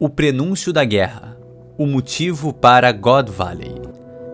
O prenúncio da guerra. O motivo para God Valley.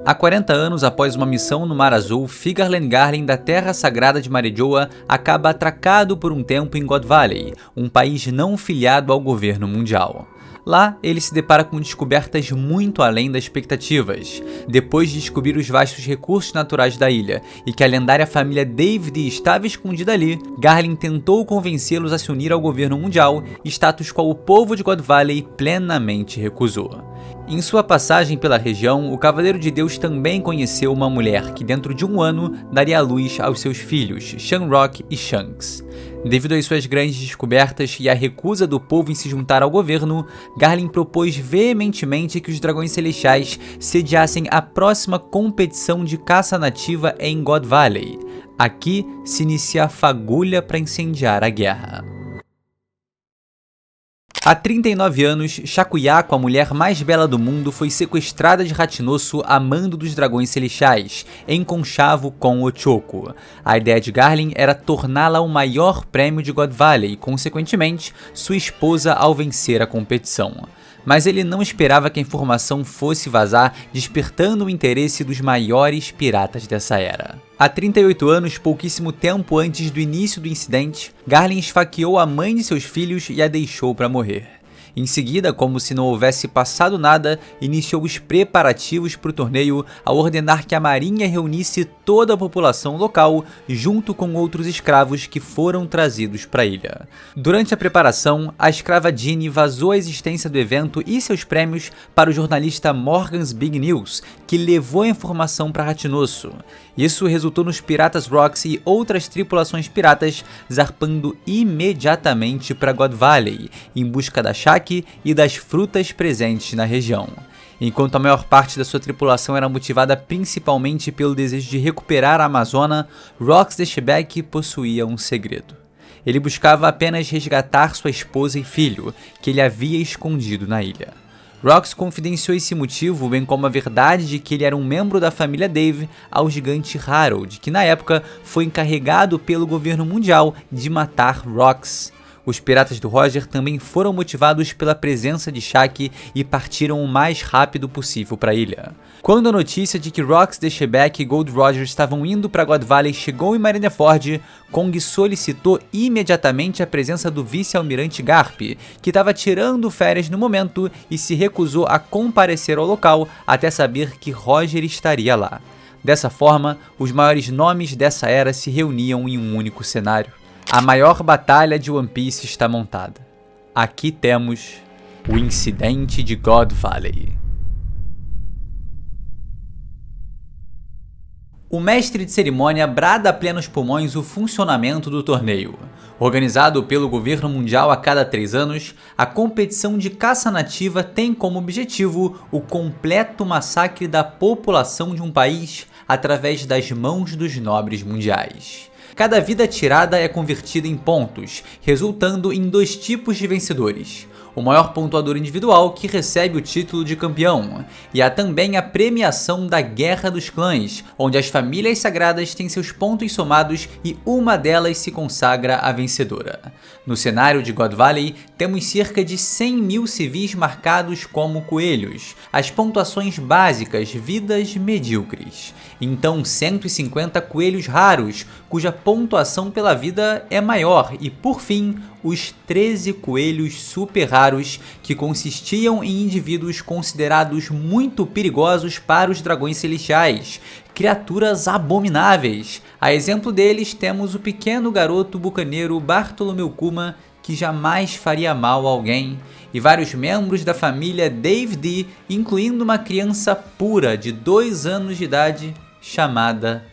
Há 40 anos após uma missão no Mar Azul, Figarlen Garlin da Terra Sagrada de Marejoa acaba atracado por um tempo em God Valley, um país não filiado ao governo mundial. Lá, ele se depara com descobertas muito além das expectativas. Depois de descobrir os vastos recursos naturais da ilha e que a lendária família David estava escondida ali, Garlin tentou convencê-los a se unir ao governo mundial, status qual o povo de God Valley plenamente recusou. Em sua passagem pela região, o Cavaleiro de Deus também conheceu uma mulher que dentro de um ano daria à luz aos seus filhos, Shamrock e Shanks. Devido às suas grandes descobertas e à recusa do povo em se juntar ao governo, Garlin propôs veementemente que os Dragões Celestiais sediassem a próxima competição de caça nativa em God Valley. Aqui se inicia a fagulha para incendiar a guerra. Há 39 anos, Shakuyako, a mulher mais bela do mundo, foi sequestrada de Ratinosso a mando dos Dragões Celestiais, em conchavo com Ochoko. A ideia de Garlin era torná-la o maior prêmio de God Valley e, consequentemente, sua esposa ao vencer a competição. Mas ele não esperava que a informação fosse vazar, despertando o interesse dos maiores piratas dessa era. Há 38 anos, pouquíssimo tempo antes do início do incidente, Garlin esfaqueou a mãe de seus filhos e a deixou para morrer. Em seguida, como se não houvesse passado nada, iniciou os preparativos para o torneio ao ordenar que a marinha reunisse toda a população local junto com outros escravos que foram trazidos para a ilha. Durante a preparação, a escrava Ginny vazou a existência do evento e seus prêmios para o jornalista Morgan's Big News, que levou a informação para Ratinosso. Isso resultou nos Piratas Rocks e outras tripulações piratas zarpando imediatamente para God Valley, em busca da Shaki e das frutas presentes na região. Enquanto a maior parte da sua tripulação era motivada principalmente pelo desejo de recuperar a Amazônia, Rox de Shebeck possuía um segredo. Ele buscava apenas resgatar sua esposa e filho, que ele havia escondido na ilha. Rox confidenciou esse motivo, bem como a verdade de que ele era um membro da família Dave, ao gigante Harold, que na época foi encarregado pelo governo mundial de matar Rox. Os piratas do Roger também foram motivados pela presença de Shaki e partiram o mais rápido possível para a ilha. Quando a notícia de que Rox de Shebeck e Gold Roger estavam indo para God Valley chegou em Marineford, Kong solicitou imediatamente a presença do vice-almirante Garp, que estava tirando férias no momento e se recusou a comparecer ao local até saber que Roger estaria lá. Dessa forma, os maiores nomes dessa era se reuniam em um único cenário. A maior batalha de One Piece está montada. Aqui temos o incidente de God Valley. O mestre de cerimônia brada a plenos pulmões o funcionamento do torneio. Organizado pelo governo mundial a cada 3 anos, a competição de caça nativa tem como objetivo o completo massacre da população de um país através das mãos dos nobres mundiais. Cada vida tirada é convertida em pontos, resultando em 2 tipos de vencedores. O maior pontuador individual, que recebe o título de campeão, e há também a premiação da Guerra dos Clãs, onde as famílias sagradas têm seus pontos somados e uma delas se consagra a vencedora. No cenário de God Valley, temos cerca de 100 mil civis marcados como coelhos, as pontuações básicas, vidas medíocres. Então 150 coelhos raros, cuja pontuação pela vida é maior, e por fim, os 13 coelhos super raros, que consistiam em indivíduos considerados muito perigosos para os dragões celestiais, criaturas abomináveis. A exemplo deles temos o pequeno garoto bucaneiro Bartolomeu Kuma, que jamais faria mal a alguém, e vários membros da família Dave D, incluindo uma criança pura de 2 anos de idade chamada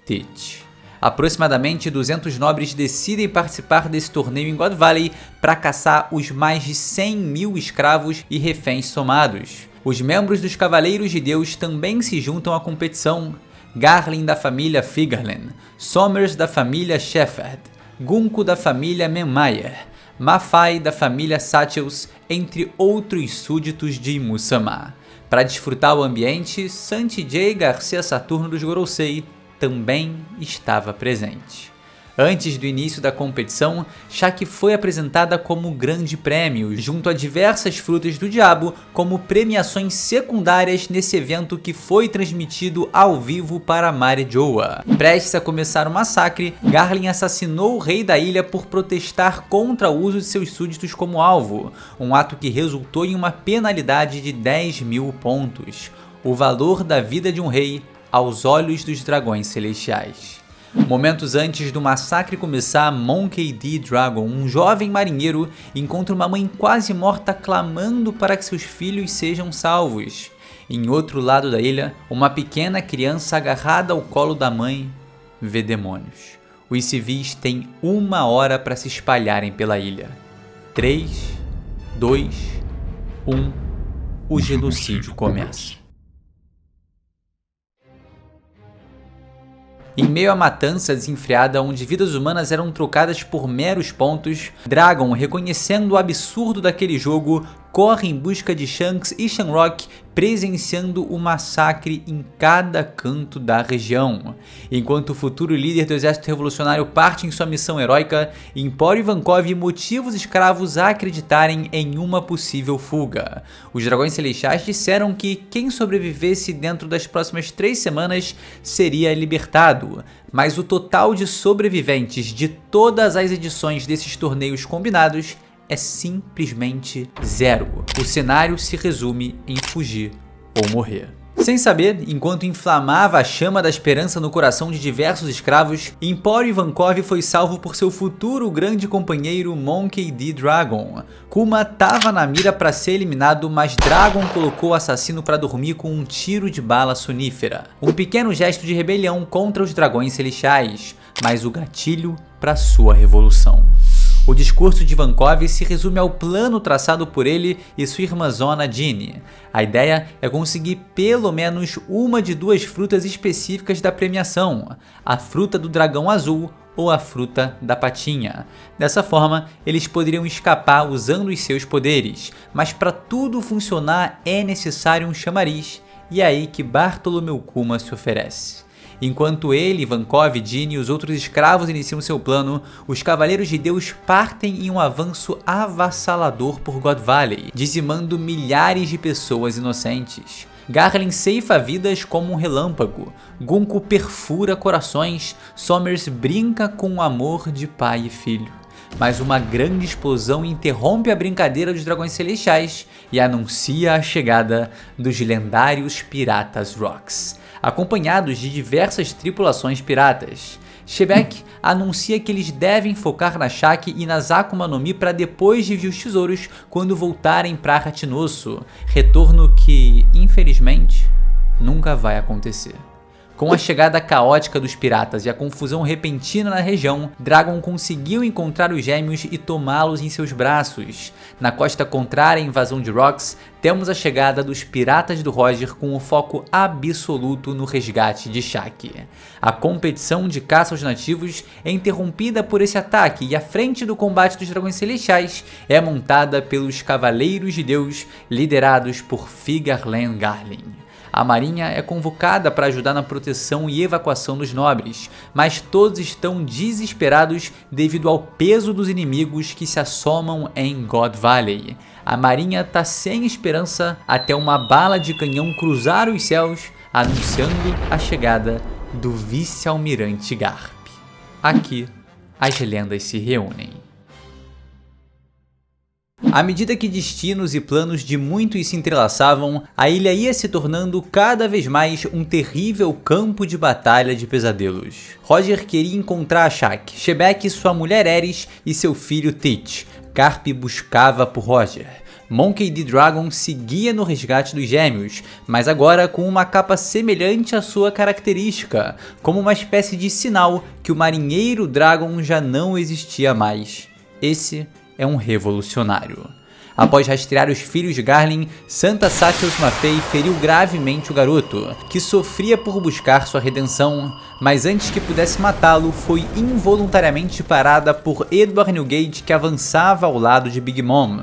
Titch. Aproximadamente 200 nobres decidem participar desse torneio em God Valley para caçar os mais de 100 mil escravos e reféns somados. Os membros dos Cavaleiros de Deus também se juntam à competição. Garlin da família Figarlen, Somers da família Shepherd, Gunko da família Menmayer, Mafai da família Satchels, entre outros súditos de Imu-sama. Para desfrutar o ambiente, Santi J. Garcia Saturno dos Gorosei também estava presente. Antes do início da competição, Shaq foi apresentada como grande prêmio, junto a diversas frutas do diabo como premiações secundárias nesse evento que foi transmitido ao vivo para Mary Joa. Prestes a começar o massacre, Garlin assassinou o rei da ilha por protestar contra o uso de seus súditos como alvo, um ato que resultou em uma penalidade de 10.000 pontos, o valor da vida de um rei aos olhos dos dragões celestiais. Momentos antes do massacre começar, Monkey D. Dragon, um jovem marinheiro, encontra uma mãe quase morta clamando para que seus filhos sejam salvos. Em outro lado da ilha, uma pequena criança agarrada ao colo da mãe vê demônios. Os civis têm 1 hora para se espalharem pela ilha. 3, 2, 1, o genocídio começa. Em meio à matança desenfreada onde vidas humanas eram trocadas por meros pontos, Dragon, reconhecendo o absurdo daquele jogo, corre em busca de Shanks e Shamrock, presenciando o massacre em cada canto da região. Enquanto o futuro líder do exército revolucionário parte em sua missão heróica, Empório Ivankov motiva os escravos a acreditarem em uma possível fuga. Os dragões celestiais disseram que quem sobrevivesse dentro das próximas 3 semanas seria libertado, mas o total de sobreviventes de todas as edições desses torneios combinados é simplesmente 0. O cenário se resume em fugir ou morrer. Sem saber, enquanto inflamava a chama da esperança no coração de diversos escravos, Empório Ivankov foi salvo por seu futuro grande companheiro Monkey D. Dragon. Kuma estava na mira para ser eliminado, mas Dragon colocou o assassino para dormir com um tiro de bala sonífera. Um pequeno gesto de rebelião contra os dragões celestiais, mas o gatilho para sua revolução. O discurso de Ivankov se resume ao plano traçado por ele e sua irmãzona Ginny. A ideia é conseguir pelo menos uma de 2 frutas específicas da premiação, a fruta do dragão azul ou a fruta da patinha. Dessa forma, eles poderiam escapar usando os seus poderes, mas para tudo funcionar é necessário um chamariz, e é aí que Bartolomeu Kuma se oferece. Enquanto ele, Ivankov, Ginny e os outros escravos iniciam seu plano, os Cavaleiros de Deus partem em um avanço avassalador por God Valley, dizimando milhares de pessoas inocentes. Garlin ceifa vidas como um relâmpago, Gunko perfura corações, Somers brinca com o amor de pai e filho. Mas uma grande explosão interrompe a brincadeira dos dragões celestiais e anuncia a chegada dos lendários piratas Rocks, acompanhados de diversas tripulações piratas. Shebek anuncia que eles devem focar na Shaq e nas Akuma no Mi para depois dividir os tesouros quando voltarem para Ratinosso, retorno que, infelizmente, nunca vai acontecer. Com a chegada caótica dos piratas e a confusão repentina na região, Dragon conseguiu encontrar os gêmeos e tomá-los em seus braços. Na costa contrária à invasão de Rocks, temos a chegada dos piratas do Roger com o foco absoluto no resgate de Shaq. A competição de caça aos nativos é interrompida por esse ataque e a frente do combate dos dragões celestiais é montada pelos Cavaleiros de Deus, liderados por Figarland Garlin. A marinha é convocada para ajudar na proteção e evacuação dos nobres, mas todos estão desesperados devido ao peso dos inimigos que se assomam em God Valley. A marinha está sem esperança até uma bala de canhão cruzar os céus, anunciando a chegada do vice-almirante Garp. Aqui, as lendas se reúnem. À medida que destinos e planos de muitos se entrelaçavam, a ilha ia se tornando cada vez mais um terrível campo de batalha de pesadelos. Roger queria encontrar a Shaq, Shebek, sua mulher Eris e seu filho Teach. Garp buscava por Roger. Monkey D. Dragon seguia no resgate dos gêmeos, mas agora com uma capa semelhante à sua característica, como uma espécie de sinal que o marinheiro Dragon já não existia mais. Esse é um revolucionário. Após rastrear os filhos de Garlin, Santa Satyos Mafei feriu gravemente o garoto, que sofria por buscar sua redenção, mas antes que pudesse matá-lo, foi involuntariamente parada por Edward Newgate, que avançava ao lado de Big Mom.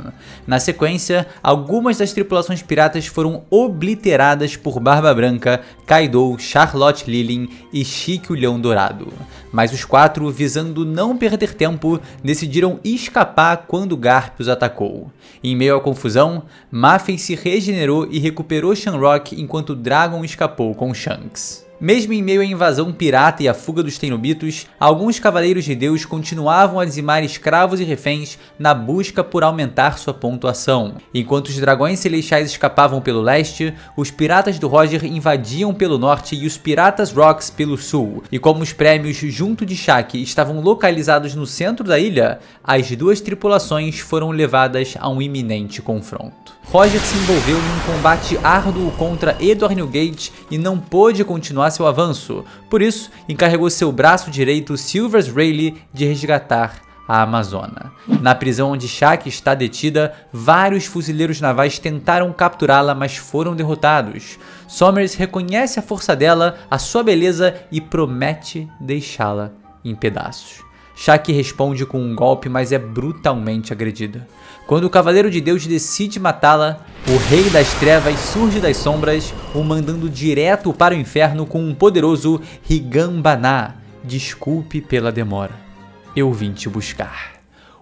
Na sequência, algumas das tripulações piratas foram obliteradas por Barba Branca, Kaido, Charlotte Lilin e Chique o Leão Dourado. Mas os quatro, visando não perder tempo, decidiram escapar quando Garp os atacou. Em meio à confusão, Maffei se regenerou e recuperou Shamrock enquanto Dragon escapou com Shanks. Mesmo em meio à invasão pirata e à fuga dos Tennobitos, alguns Cavaleiros de Deus continuavam a dizimar escravos e reféns na busca por aumentar sua pontuação. Enquanto os Dragões Celestiais escapavam pelo leste, os Piratas do Roger invadiam pelo norte e os Piratas Rocks pelo sul. E como os prêmios junto de Shaq estavam localizados no centro da ilha, as duas tripulações foram levadas a um iminente confronto. Roger se envolveu num combate árduo contra Edward Newgate e não pôde continuar seu avanço, por isso encarregou seu braço direito Silvers Rayleigh de resgatar a Amazona. Na prisão onde Shaq está detida, vários fuzileiros navais tentaram capturá-la, mas foram derrotados. Somers reconhece a força dela, a sua beleza e promete deixá-la em pedaços. Shaq responde com um golpe, mas é brutalmente agredida. Quando o Cavaleiro de Deus decide matá-la, o Rei das Trevas surge das sombras, o mandando direto para o inferno com um poderoso Higanbana. Desculpe pela demora. Eu vim te buscar.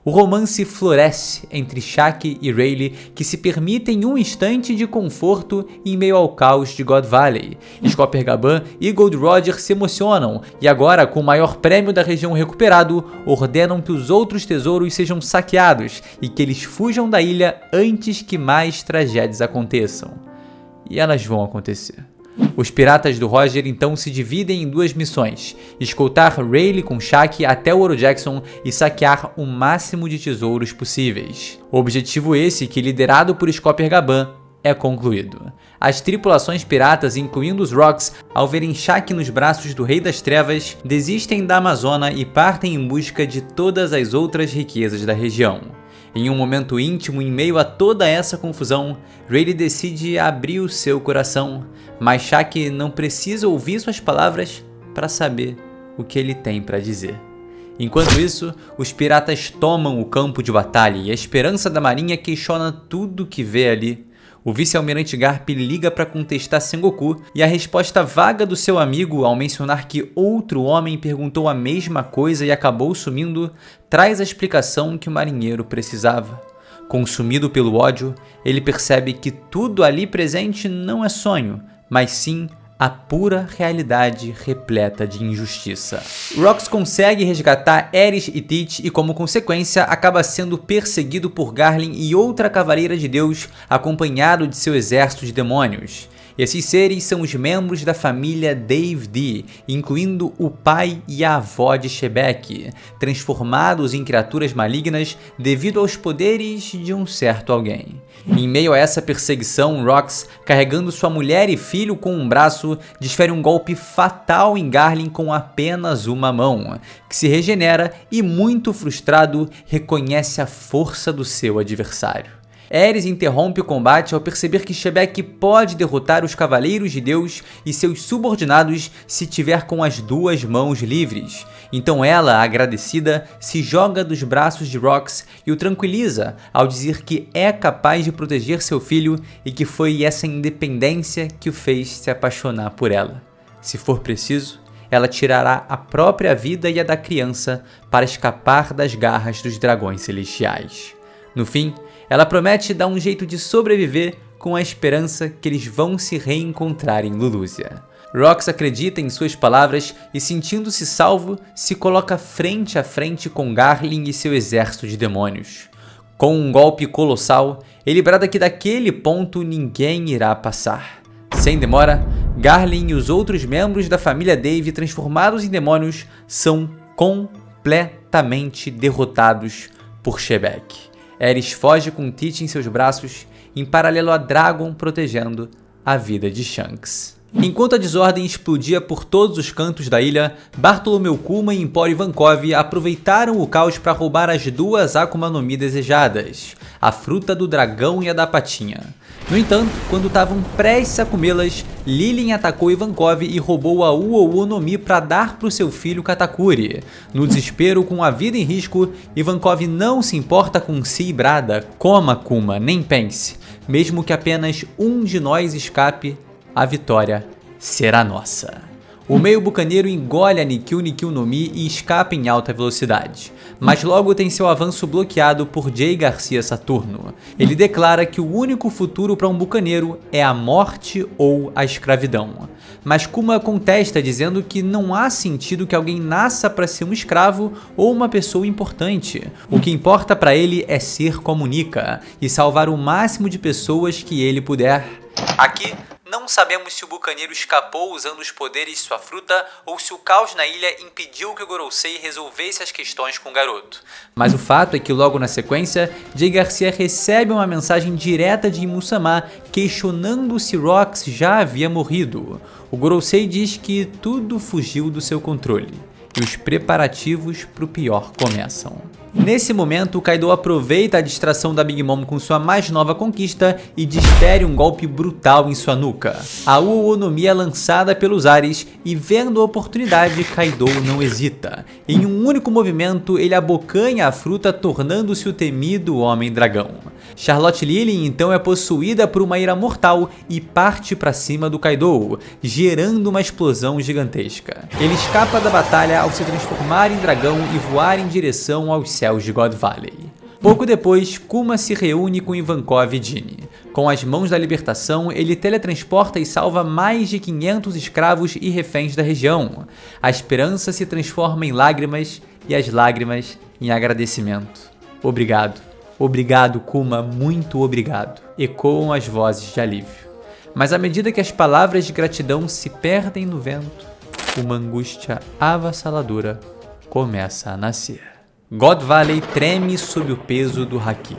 O romance floresce entre Shaq e Rayleigh, que se permitem um instante de conforto em meio ao caos de God Valley. Scopper-Gaban e Gold Roger se emocionam e agora, com o maior prêmio da região recuperado, ordenam que os outros tesouros sejam saqueados e que eles fujam da ilha antes que mais tragédias aconteçam. E elas vão acontecer. Os Piratas do Roger então se dividem em duas missões: escoltar Rayleigh com Shaq até o Ouro Jackson e saquear o máximo de tesouros possíveis. Objetivo esse que, liderado por Scopper-Gaban, é concluído. As tripulações piratas, incluindo os Rocks, ao verem Shaq nos braços do Rei das Trevas, desistem da Amazona e partem em busca de todas as outras riquezas da região. Em um momento íntimo, em meio a toda essa confusão, Rayleigh decide abrir o seu coração, mas Shaq não precisa ouvir suas palavras para saber o que ele tem para dizer. Enquanto isso, os piratas tomam o campo de batalha e a Esperança da Marinha questiona tudo que vê ali. O vice-almirante Garp liga para contestar Sengoku e a resposta vaga do seu amigo ao mencionar que outro homem perguntou a mesma coisa e acabou sumindo, traz a explicação que o marinheiro precisava. Consumido pelo ódio, ele percebe que tudo ali presente não é sonho, mas sim a pura realidade repleta de injustiça. Rox consegue resgatar Aerys e Teach e, como consequência, acaba sendo perseguido por Garlin e outra Cavaleira de Deus, acompanhado de seu exército de demônios. Esses seres são os membros da família Dave D, incluindo o pai e a avó de Shebek, transformados em criaturas malignas devido aos poderes de um certo alguém. Em meio a essa perseguição, Rox, carregando sua mulher e filho com um braço, desfere um golpe fatal em Garlin com apenas uma mão, que se regenera e, muito frustrado, reconhece a força do seu adversário. Aerys interrompe o combate ao perceber que Shebek pode derrotar os Cavaleiros de Deus e seus subordinados se tiver com as duas mãos livres. Então ela, agradecida, se joga dos braços de Rox e o tranquiliza ao dizer que é capaz de proteger seu filho e que foi essa independência que o fez se apaixonar por ela. Se for preciso, ela tirará a própria vida e a da criança para escapar das garras dos dragões celestiais. No fim, ela promete dar um jeito de sobreviver com a esperança que eles vão se reencontrar em Lulusia. Rox acredita em suas palavras e, sentindo-se salvo, se coloca frente a frente com Garlin e seu exército de demônios. Com um golpe colossal, ele brada que daquele ponto ninguém irá passar. Sem demora, Garlin e os outros membros da família Dave transformados em demônios são completamente derrotados por Shebek. Aerys foge com Teach em seus braços, em paralelo a Dragon protegendo a vida de Shanks. Enquanto a desordem explodia por todos os cantos da ilha, Bartholomew Kuma e Emporio Ivankov aproveitaram o caos para roubar as duas Akuma no Mi desejadas, a fruta do dragão e a da patinha. No entanto, quando estavam prestes a comê-las, Lilin atacou Ivankov e roubou a Uou no Mi para dar para o seu filho Katakuri. No desespero, com a vida em risco, Ivankov não se importa com si e brada: "Coma, Kuma, nem pense. Mesmo que apenas um de nós escape, a vitória será nossa." O meio bucaneiro engole a Nikkyu no Mi e escapa em alta velocidade, mas logo tem seu avanço bloqueado por Jay Garcia Saturno. Ele declara que o único futuro para um bucaneiro é a morte ou a escravidão. Mas Kuma contesta, dizendo que não há sentido que alguém nasça para ser um escravo ou uma pessoa importante. O que importa para ele é ser como Nika e salvar o máximo de pessoas que ele puder. Aqui, não sabemos se o bucaneiro escapou usando os poderes de sua fruta ou se o caos na ilha impediu que o Gorosei resolvesse as questões com o garoto. Mas o fato é que logo na sequência, Jay Garcia recebe uma mensagem direta de Imusama questionando se Rox já havia morrido. O Gorosei diz que tudo fugiu do seu controle e os preparativos para o pior começam. Nesse momento, Kaido aproveita a distração da Big Mom com sua mais nova conquista e desfere um golpe brutal em sua nuca. A Uou no Mi é lançada pelos ares e, vendo a oportunidade, Kaido não hesita. Em um único movimento, ele abocanha a fruta, tornando-se o temido Homem-Dragão. Charlotte Lilin então é possuída por uma ira mortal e parte para cima do Kaido, gerando uma explosão gigantesca. Ele escapa da batalha ao se transformar em dragão e voar em direção aos céus de God Valley. Pouco depois, Kuma se reúne com Ivankov e Jinny. Com as mãos da libertação, ele teletransporta e salva mais de 500 escravos e reféns da região. A esperança se transforma em lágrimas e as lágrimas em agradecimento. Obrigado. Obrigado, Kuma, muito obrigado. Ecoam as vozes de alívio. Mas à medida que as palavras de gratidão se perdem no vento, uma angústia avassaladora começa a nascer. God Valley treme sob o peso do Haki.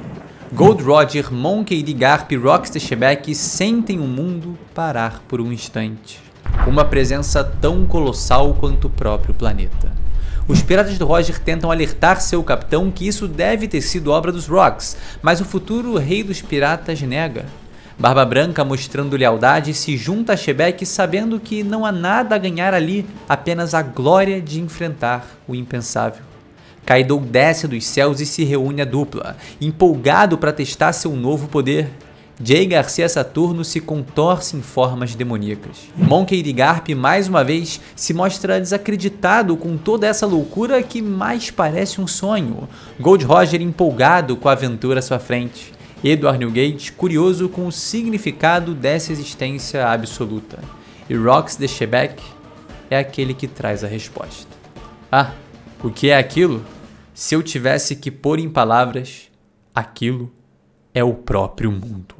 Gold Roger, Monkey D. Garp e Rox the Shebek sentem o mundo parar por um instante. Uma presença tão colossal quanto o próprio planeta. Os piratas do Roger tentam alertar seu capitão que isso deve ter sido obra dos Rox, mas o futuro rei dos piratas nega. Barba Branca, mostrando lealdade, se junta a Shebek sabendo que não há nada a ganhar ali, apenas a glória de enfrentar o impensável. Kaido desce dos céus e se reúne à dupla, empolgado para testar seu novo poder. Jay Garcia Saturno se contorce em formas demoníacas. Monkey D. Garp mais uma vez se mostra desacreditado com toda essa loucura que mais parece um sonho. Gold Roger empolgado com a aventura à sua frente. Edward Newgate curioso com o significado dessa existência absoluta. E Rox the Shebek é aquele que traz a resposta. Ah, o que é aquilo? Se eu tivesse que pôr em palavras, aquilo é o próprio mundo.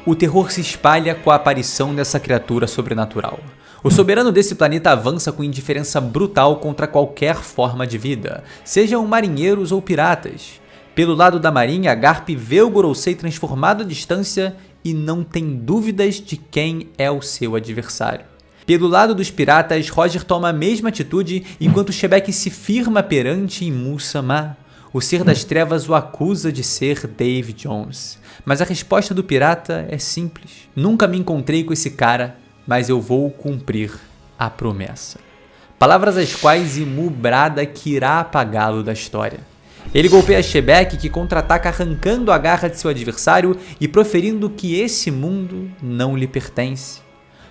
O terror se espalha com a aparição dessa criatura sobrenatural. O soberano desse planeta avança com indiferença brutal contra qualquer forma de vida, sejam marinheiros ou piratas. Pelo lado da marinha, Garp vê o Gorosei transformado à distância e não tem dúvidas de quem é o seu adversário. Pelo lado dos piratas, Roger toma a mesma atitude enquanto Shebek se firma perante Imusama. O Ser das Trevas o acusa de ser Dave Jones. Mas a resposta do pirata é simples. Nunca me encontrei com esse cara, mas eu vou cumprir a promessa. Palavras as quais Imu brada que irá apagá-lo da história. Ele golpeia Shebek, que contra-ataca arrancando a garra de seu adversário e proferindo que esse mundo não lhe pertence.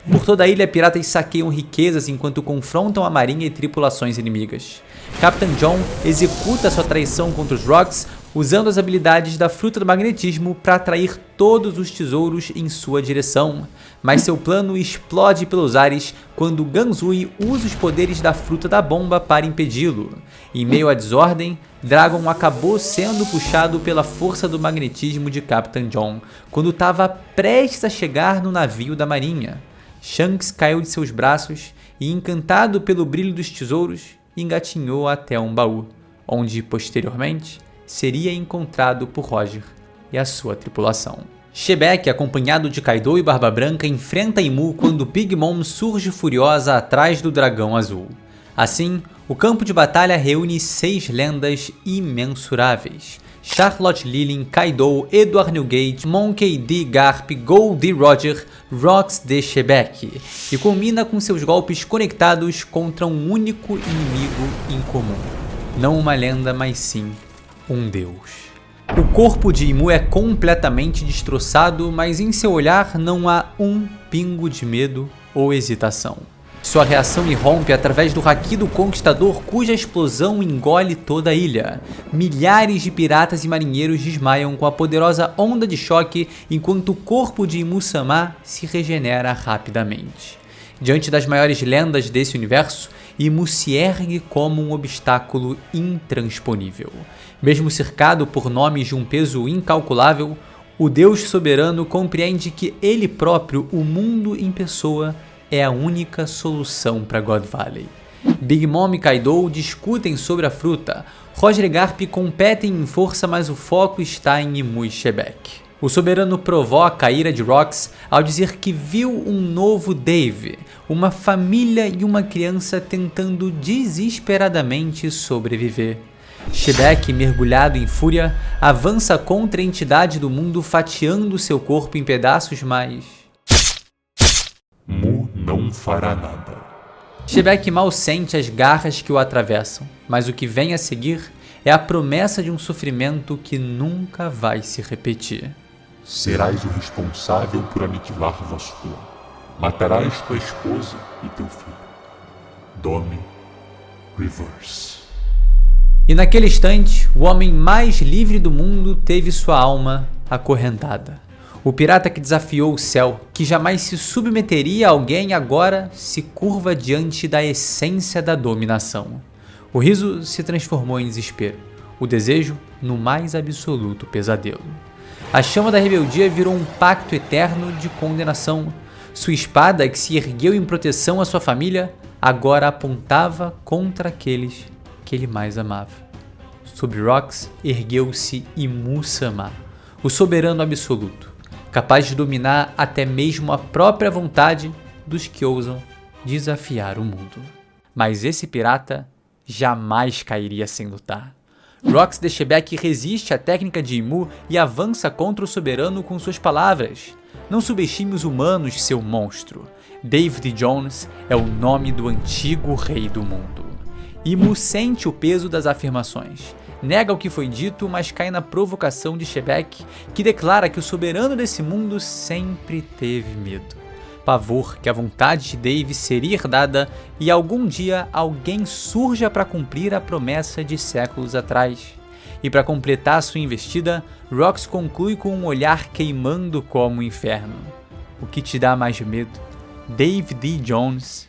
Por toda a ilha, piratas saqueiam riquezas enquanto confrontam a marinha e tripulações inimigas. Capitão John executa sua traição contra os Rox, usando as habilidades da fruta do magnetismo para atrair todos os tesouros em sua direção. Mas seu plano explode pelos ares quando Ganzui usa os poderes da fruta da bomba para impedi-lo. Em meio à desordem, Dragon acabou sendo puxado pela força do magnetismo de Capitão John, quando estava prestes a chegar no navio da marinha. Shanks caiu de seus braços e, encantado pelo brilho dos tesouros, engatinhou até um baú, onde, posteriormente, seria encontrado por Roger e a sua tripulação. Shebek, acompanhado de Kaido e Barba Branca, enfrenta Imu quando Big Mom surge furiosa atrás do dragão azul. Assim, o campo de batalha reúne 6 lendas imensuráveis: Charlotte Lilin, Kaido, Edward Newgate, Monkey D. Garp, Goldie Roger, Rox de Shebek, e culmina com seus golpes conectados contra um único inimigo em comum. Não uma lenda, mas sim um deus. O corpo de Imu é completamente destroçado, mas em seu olhar não há um pingo de medo ou hesitação. Sua reação irrompe através do haki do Conquistador, cuja explosão engole toda a ilha. Milhares de piratas e marinheiros desmaiam com a poderosa onda de choque, enquanto o corpo de Imu-sama se regenera rapidamente. Diante das maiores lendas desse universo, Imu se ergue como um obstáculo intransponível. Mesmo cercado por nomes de um peso incalculável, o Deus soberano compreende que ele próprio, o mundo em pessoa, é a única solução para God Valley. Big Mom e Kaido discutem sobre a fruta. Roger e Garp competem em força, mas o foco está em Imu e Shebek. O soberano provoca a ira de Rox ao dizer que viu um novo Dave, uma família e uma criança tentando desesperadamente sobreviver. Shebek, mergulhado em fúria, avança contra a entidade do mundo, fatiando seu corpo em pedaços, mas Mu não fará nada. Shebek mal sente as garras que o atravessam, mas o que vem a seguir é a promessa de um sofrimento que nunca vai se repetir. Serás o responsável por aniquilar vosso clã. Matarás tua esposa e teu filho. Domi Reverse. E naquele instante, o homem mais livre do mundo teve sua alma acorrentada. O pirata que desafiou o céu, que jamais se submeteria a alguém, agora se curva diante da essência da dominação. O riso se transformou em desespero, o desejo no mais absoluto pesadelo. A chama da rebeldia virou um pacto eterno de condenação. Sua espada, que se ergueu em proteção à sua família, agora apontava contra aqueles que ele mais amava. Sobre Rox ergueu-se Imu-sama, o soberano absoluto, capaz de dominar até mesmo a própria vontade dos que ousam desafiar o mundo. Mas esse pirata jamais cairia sem lutar. Rox de Shebek resiste à técnica de Imu e avança contra o soberano com suas palavras. Não subestime os humanos, seu monstro. David Jones é o nome do antigo rei do mundo. Imu sente o peso das afirmações. Nega o que foi dito, mas cai na provocação de Shebek, que declara que o soberano desse mundo sempre teve medo. Pavor que a vontade de Dave seria herdada e algum dia alguém surja para cumprir a promessa de séculos atrás. E para completar sua investida, Rox conclui com um olhar queimando como o inferno. O que te dá mais medo? Dave D. Jones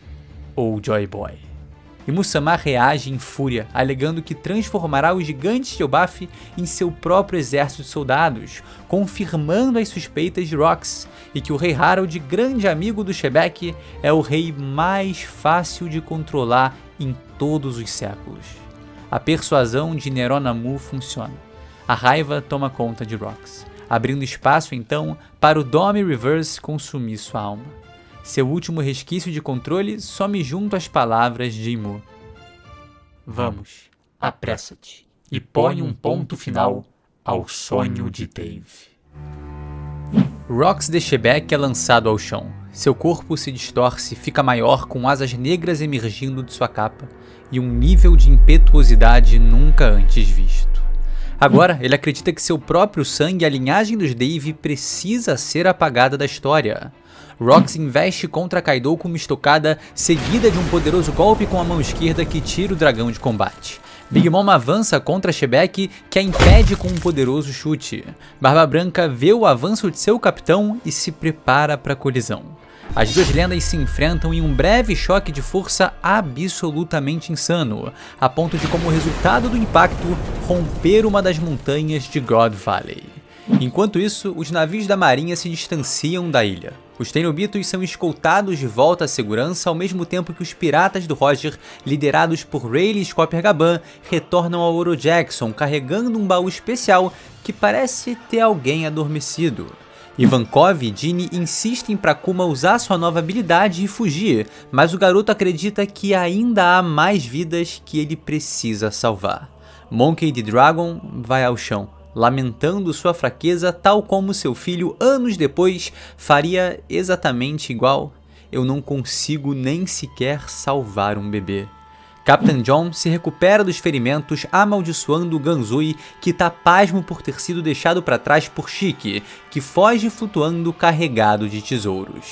ou Joy Boy? Imu-sama reage em fúria, alegando que transformará os gigantes de Elbaf em seu próprio exército de soldados, confirmando as suspeitas de Rox, e que o rei Harold, grande amigo do Shebek, é o rei mais fácil de controlar em todos os séculos. A persuasão de Neronamu funciona. A raiva toma conta de Rox, abrindo espaço então para o Domi Reverse consumir sua alma. Seu último resquício de controle some junto às palavras de Imu. Vamos, apressa-te e põe um ponto final ao sonho de Dave. Rox de Shebek é lançado ao chão. Seu corpo se distorce, fica maior com asas negras emergindo de sua capa e um nível de impetuosidade nunca antes visto. Agora, ele acredita que seu próprio sangue e a linhagem dos Dave precisa ser apagada da história. Rox investe contra Kaido com uma estocada, seguida de um poderoso golpe com a mão esquerda que tira o dragão de combate. Big Mom avança contra Shebek, que a impede com um poderoso chute. Barba Branca vê o avanço de seu capitão e se prepara para a colisão. As duas lendas se enfrentam em um breve choque de força absolutamente insano, a ponto de, como resultado do impacto, romper uma das montanhas de God Valley. Enquanto isso, os navios da marinha se distanciam da ilha. Os Tenryubitos são escoltados de volta à segurança ao mesmo tempo que os piratas do Roger, liderados por Rayleigh e Coppergaban, retornam ao Oro Jackson carregando um baú especial que parece ter alguém adormecido. Ivankov e Ginny insistem para Kuma usar sua nova habilidade e fugir, mas o garoto acredita que ainda há mais vidas que ele precisa salvar. Monkey D. Dragon vai ao chão, lamentando sua fraqueza, tal como seu filho anos depois faria exatamente igual. Eu não consigo nem sequer salvar um bebê. Captain John se recupera dos ferimentos, amaldiçoando Ganzui, que tá pasmo por ter sido deixado para trás por Shiki, que foge flutuando carregado de tesouros.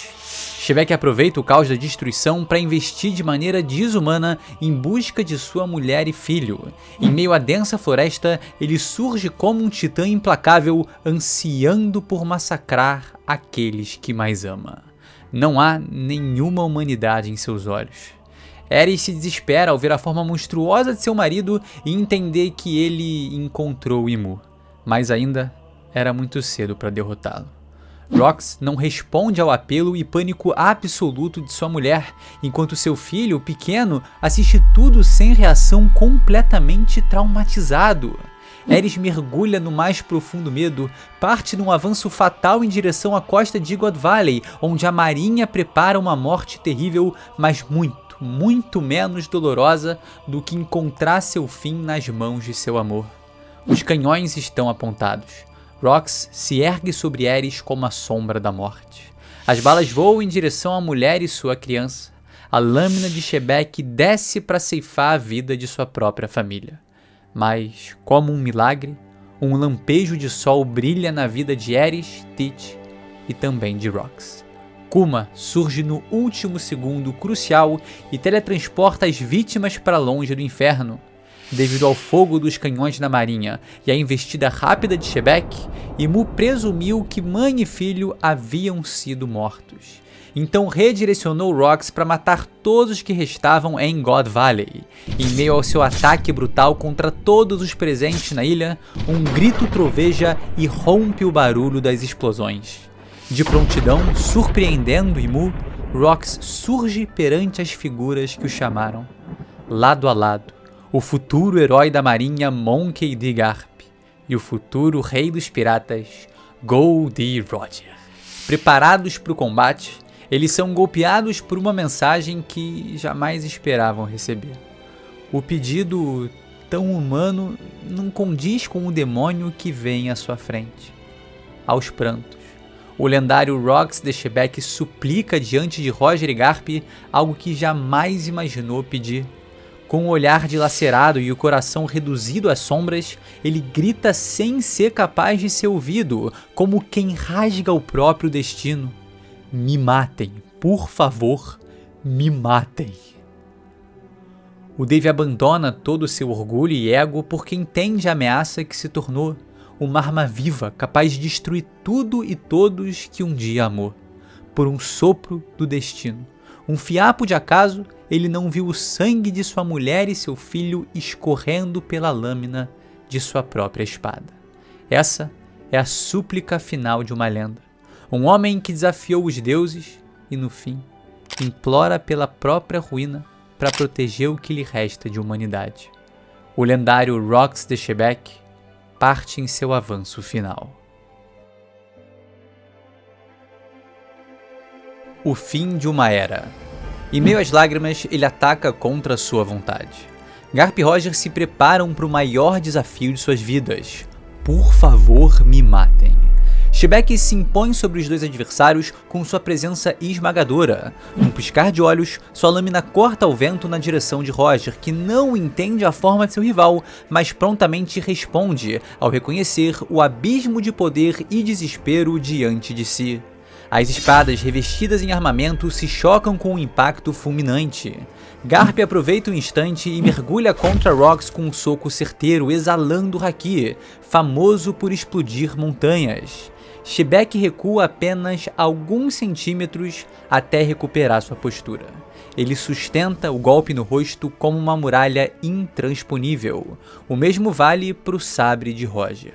Shebek aproveita o caos da destruição para investir de maneira desumana em busca de sua mulher e filho. Em meio à densa floresta, ele surge como um titã implacável, ansiando por massacrar aqueles que mais ama. Não há nenhuma humanidade em seus olhos. Ares se desespera ao ver a forma monstruosa de seu marido e entender que ele encontrou Imu, mas ainda era muito cedo para derrotá-lo. Rox não responde ao apelo e pânico absoluto de sua mulher, enquanto seu filho, pequeno, assiste tudo sem reação, completamente traumatizado. Ares mergulha no mais profundo medo, parte num avanço fatal em direção à costa de God Valley, onde a marinha prepara uma morte terrível, mas muito menos dolorosa do que encontrar seu fim nas mãos de seu amor. Os canhões estão apontados. Rox se ergue sobre Ares como a sombra da morte. As balas voam em direção à mulher e sua criança. A lâmina de Shebek desce para ceifar a vida de sua própria família. Mas, como um milagre, um lampejo de sol brilha na vida de Ares, Teach e também de Rox. Kuma surge no último segundo crucial e teletransporta as vítimas para longe do inferno. Devido ao fogo dos canhões da marinha e à investida rápida de Shebek, Imu presumiu que mãe e filho haviam sido mortos. Então redirecionou Rox para matar todos os que restavam em God Valley. Em meio ao seu ataque brutal contra todos os presentes na ilha, um grito troveja e rompe o barulho das explosões. De prontidão, surpreendendo Imu, Rox surge perante as figuras que o chamaram. Lado a lado, o futuro herói da marinha Monkey D. Garp e o futuro rei dos piratas Gol D. Roger. Preparados para o combate, eles são golpeados por uma mensagem que jamais esperavam receber. O pedido tão humano não condiz com o demônio que vem à sua frente. Aos prantos, o lendário Rox de Shebek suplica diante de Roger e Garp algo que jamais imaginou pedir. Com o olhar dilacerado e o coração reduzido às sombras, ele grita sem ser capaz de ser ouvido, como quem rasga o próprio destino. Me matem, por favor, me matem. O Dave abandona todo o seu orgulho e ego porque entende a ameaça que se tornou. Uma arma viva capaz de destruir tudo e todos que um dia amou. Por um sopro do destino, um fiapo de acaso, ele não viu o sangue de sua mulher e seu filho escorrendo pela lâmina de sua própria espada. Essa é a súplica final de uma lenda. Um homem que desafiou os deuses e, no fim, implora pela própria ruína para proteger o que lhe resta de humanidade. O lendário Rox de Shebek parte em seu avanço final. O fim de uma era. Em meio às lágrimas, ele ataca contra sua vontade. Garp e Roger se preparam para o maior desafio de suas vidas. Por favor, me matem. Shebek se impõe sobre os dois adversários com sua presença esmagadora. Num piscar de olhos, sua lâmina corta o vento na direção de Roger, que não entende a forma de seu rival, mas prontamente responde ao reconhecer o abismo de poder e desespero diante de si. As espadas revestidas em armamento se chocam com um impacto fulminante. Garp aproveita o instante e mergulha contra Rox com um soco certeiro, exalando o haki, famoso por explodir montanhas. Shebek recua apenas alguns centímetros até recuperar sua postura. Ele sustenta o golpe no rosto como uma muralha intransponível. O mesmo vale para o sabre de Roger.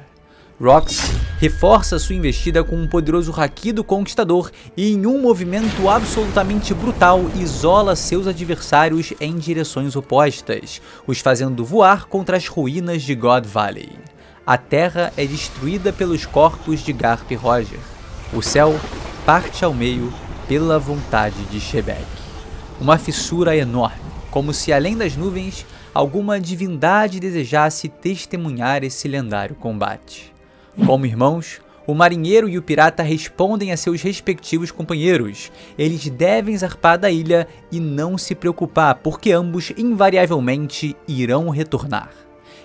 Rox reforça sua investida com um poderoso haki do Conquistador e, em um movimento absolutamente brutal, isola seus adversários em direções opostas, os fazendo voar contra as ruínas de God Valley. A terra é destruída pelos corpos de Garp e Roger. O céu parte ao meio pela vontade de Shebek. Uma fissura enorme, como se além das nuvens, alguma divindade desejasse testemunhar esse lendário combate. Como irmãos, o marinheiro e o pirata respondem a seus respectivos companheiros. Eles devem zarpar da ilha e não se preocupar, porque ambos invariavelmente irão retornar.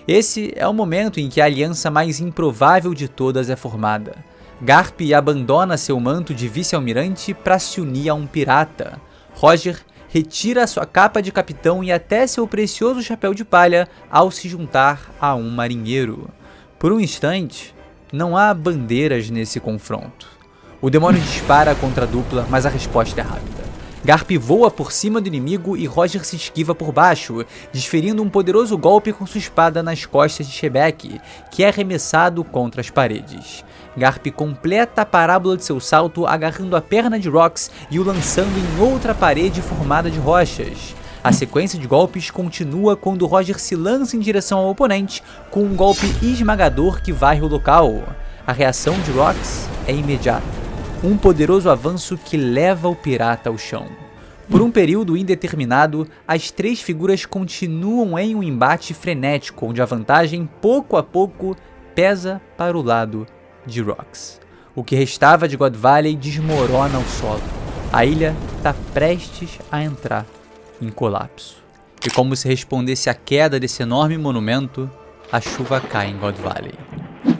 Esse é o momento em que a aliança mais improvável de todas é formada. Garp abandona seu manto de vice-almirante para se unir a um pirata. Roger retira sua capa de capitão e até seu precioso chapéu de palha ao se juntar a um marinheiro. Por um instante, não há bandeiras nesse confronto. O demônio dispara contra a dupla, mas a resposta é rápida. Garp voa por cima do inimigo e Roger se esquiva por baixo, desferindo um poderoso golpe com sua espada nas costas de Shebek, que é arremessado contra as paredes. Garp completa a parábola de seu salto agarrando a perna de Rox e o lançando em outra parede formada de rochas. A sequência de golpes continua quando Roger se lança em direção ao oponente com um golpe esmagador que varre o local. A reação de Rox é imediata. Um poderoso avanço que leva o pirata ao chão. Por um período indeterminado, as três figuras continuam em um embate frenético, onde a vantagem, pouco a pouco, pesa para o lado de Rox. O que restava de God Valley desmorona ao solo. A ilha está prestes a entrar em colapso. E como se respondesse à queda desse enorme monumento, a chuva cai em God Valley.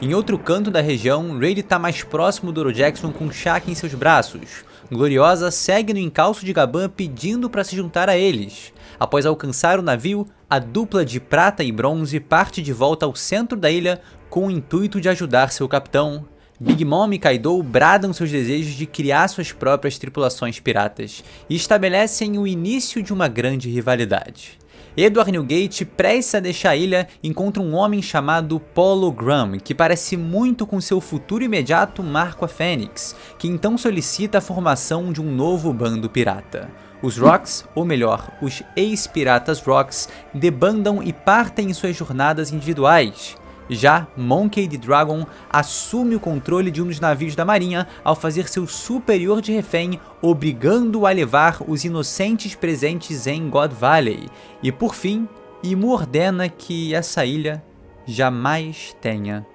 Em outro canto da região, Rayleigh está mais próximo do Oro Jackson com Shaka em seus braços. Gloriosa segue no encalço de Gaban pedindo para se juntar a eles. Após alcançar o navio, a dupla de prata e bronze parte de volta ao centro da ilha com o intuito de ajudar seu capitão. Big Mom e Kaido bradam seus desejos de criar suas próprias tripulações piratas e estabelecem o início de uma grande rivalidade. Edward Newgate, prestes a deixar a ilha, encontra um homem chamado Polo Graham, que parece muito com seu futuro imediato Marco a Fênix, que então solicita a formação de um novo bando pirata. Os Rocks, ou melhor, os ex-piratas Rocks, debandam e partem em suas jornadas individuais. Já Monkey D. Dragon assume o controle de um dos navios da marinha ao fazer seu superior de refém, obrigando-o a levar os inocentes presentes em God Valley. E por fim, Imu ordena que essa ilha jamais tenha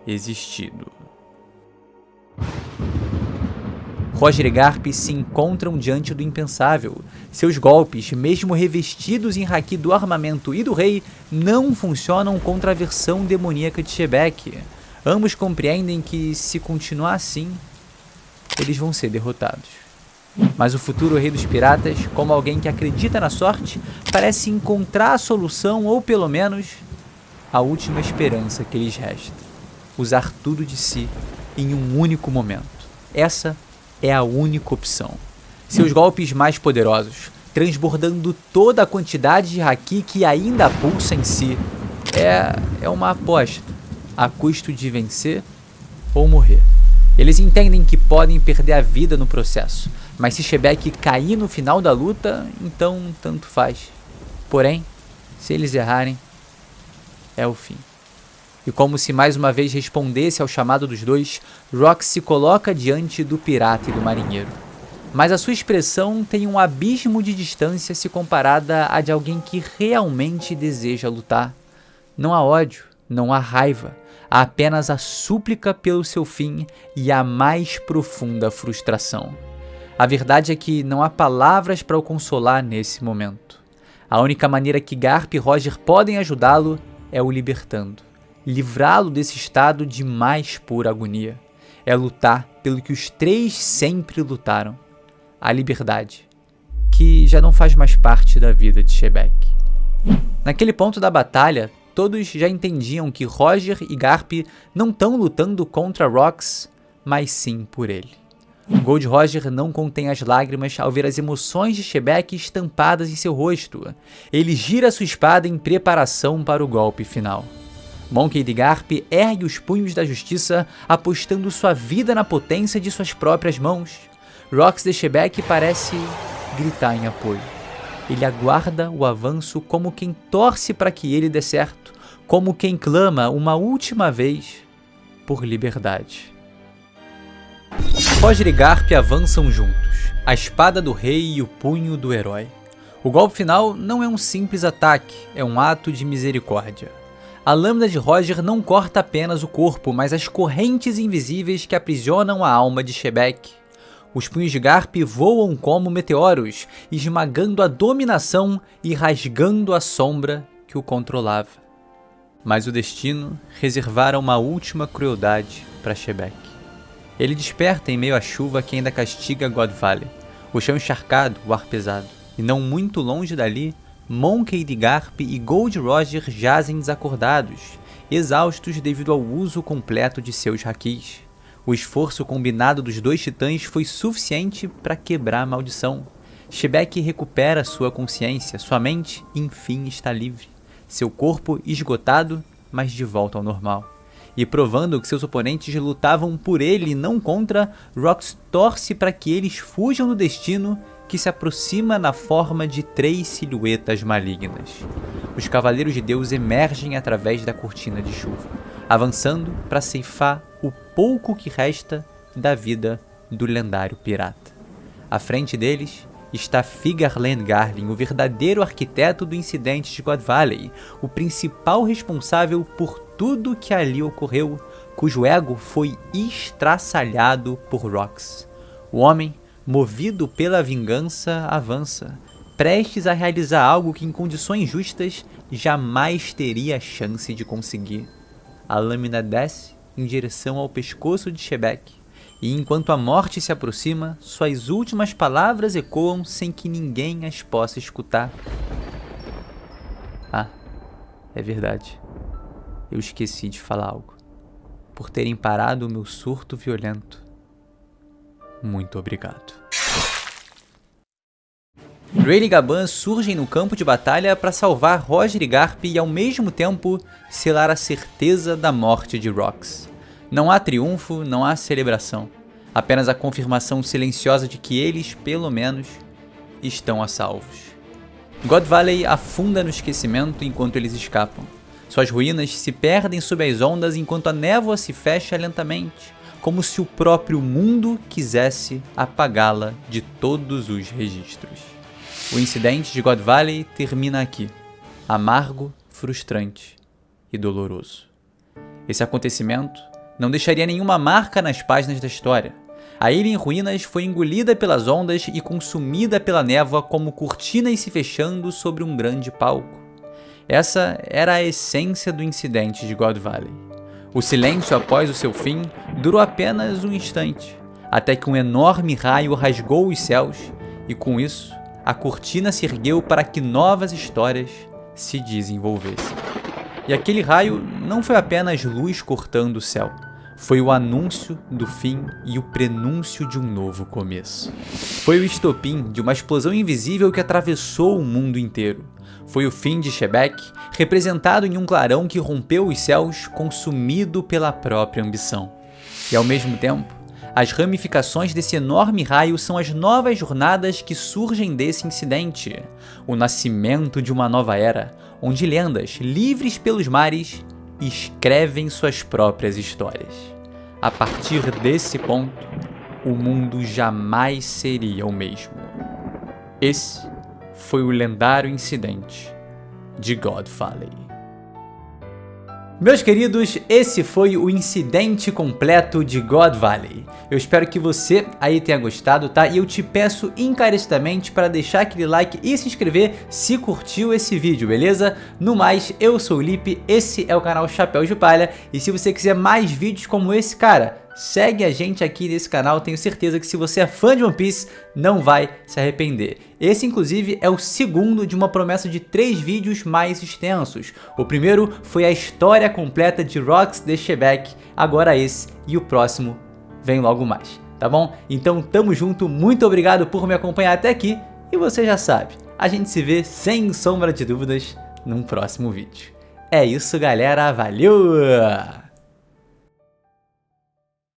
existido. Roger e Garp se encontram diante do impensável. Seus golpes, mesmo revestidos em haki do armamento e do rei, não funcionam contra a versão demoníaca de Shebek. Ambos compreendem que, se continuar assim, eles vão ser derrotados. Mas o futuro rei dos piratas, como alguém que acredita na sorte, parece encontrar a solução ou, pelo menos, a última esperança que lhes resta. Usar tudo de si em um único momento. Essa é a única opção. Seus golpes mais poderosos, transbordando toda a quantidade de haki que ainda pulsa em si, é uma aposta, a custo de vencer ou morrer. Eles entendem que podem perder a vida no processo, mas se Shebek cair no final da luta, então tanto faz. Porém, se eles errarem, é o fim. E como se mais uma vez respondesse ao chamado dos dois, Rox se coloca diante do pirata e do marinheiro. Mas a sua expressão tem um abismo de distância se comparada à de alguém que realmente deseja lutar. Não há ódio, não há raiva, há apenas a súplica pelo seu fim e a mais profunda frustração. A verdade é que não há palavras para o consolar nesse momento. A única maneira que Garp e Roger podem ajudá-lo é o libertando. Livrá-lo desse estado de mais pura agonia. É lutar pelo que os três sempre lutaram. A liberdade, que já não faz mais parte da vida de Shebek. Naquele ponto da batalha, todos já entendiam que Roger e Garp não estão lutando contra Rox, mas sim por ele. Gold Roger não contém as lágrimas ao ver as emoções de Shebek estampadas em seu rosto. Ele gira sua espada em preparação para o golpe final. Monkey D. Garp ergue os punhos da justiça, apostando sua vida na potência de suas próprias mãos. Rox de Shebek parece gritar em apoio. Ele aguarda o avanço como quem torce para que ele dê certo, como quem clama uma última vez por liberdade. Roger e Garp avançam juntos, a espada do rei e o punho do herói. O golpe final não é um simples ataque, é um ato de misericórdia. A lâmina de Roger não corta apenas o corpo, mas as correntes invisíveis que aprisionam a alma de Shebek. Os punhos de Garp voam como meteoros, esmagando a dominação e rasgando a sombra que o controlava. Mas o destino reservara uma última crueldade para Shebek. Ele desperta em meio à chuva que ainda castiga God Valley, o chão encharcado, o ar pesado. E não muito longe dali, Monkey D. Garp e Gold Roger jazem desacordados, exaustos devido ao uso completo de seus hakis. O esforço combinado dos dois titãs foi suficiente para quebrar a maldição. Shebek recupera sua consciência, sua mente, enfim, está livre. Seu corpo esgotado, mas de volta ao normal. E provando que seus oponentes lutavam por ele e não contra, Rox torce para que eles fujam do destino que se aproxima na forma de 3 silhuetas malignas. Os Cavaleiros de Deus emergem através da cortina de chuva, avançando para ceifar o pouco que resta da vida do lendário pirata. À frente deles está Figarland Garling, o verdadeiro arquiteto do incidente de God Valley, o principal responsável por tudo que ali ocorreu, cujo ego foi estraçalhado por Rox. O homem, movido pela vingança, avança, prestes a realizar algo que em condições justas jamais teria chance de conseguir. A lâmina desce em direção ao pescoço de Shebek, e enquanto a morte se aproxima, suas últimas palavras ecoam sem que ninguém as possa escutar. Ah, é verdade. Eu esqueci de falar algo. Por terem parado o meu surto violento. Muito obrigado. Rayleigh e Gaban surgem no campo de batalha para salvar Roger e Garp e ao mesmo tempo selar a certeza da morte de Rox. Não há triunfo, não há celebração. Apenas a confirmação silenciosa de que eles, pelo menos, estão a salvos. God Valley afunda no esquecimento enquanto eles escapam. Suas ruínas se perdem sob as ondas enquanto a névoa se fecha lentamente, como se o próprio mundo quisesse apagá-la de todos os registros. O incidente de God Valley termina aqui, amargo, frustrante e doloroso. Esse acontecimento não deixaria nenhuma marca nas páginas da história. A ilha em ruínas foi engolida pelas ondas e consumida pela névoa como cortinas se fechando sobre um grande palco. Essa era a essência do incidente de God Valley. O silêncio após o seu fim durou apenas um instante, até que um enorme raio rasgou os céus e com isso a cortina se ergueu para que novas histórias se desenvolvessem. E aquele raio não foi apenas luz cortando o céu. Foi o anúncio do fim e o prenúncio de um novo começo. Foi o estopim de uma explosão invisível que atravessou o mundo inteiro. Foi o fim de Shebek, representado em um clarão que rompeu os céus, consumido pela própria ambição. E ao mesmo tempo, as ramificações desse enorme raio são as novas jornadas que surgem desse incidente. O nascimento de uma nova era, onde lendas, livres pelos mares, escrevem suas próprias histórias. A partir desse ponto, o mundo jamais seria o mesmo. Esse foi o lendário incidente de God Valley. Meus queridos, esse foi o incidente completo de God Valley. Eu espero que você aí tenha gostado, tá? E eu te peço encarecidamente para deixar aquele like e se inscrever se curtiu esse vídeo, beleza? No mais, eu sou o Lipe, esse é o canal Chapéu de Palha, e se você quiser mais vídeos como esse, cara, segue a gente aqui nesse canal, tenho certeza que se você é fã de One Piece, não vai se arrepender. Esse inclusive é o segundo de uma promessa de 3 vídeos mais extensos. O primeiro foi a história completa de Rox de Shebek, agora esse e o próximo vem logo mais, tá bom? Então tamo junto, muito obrigado por me acompanhar até aqui e você já sabe, a gente se vê sem sombra de dúvidas num próximo vídeo. É isso galera, valeu!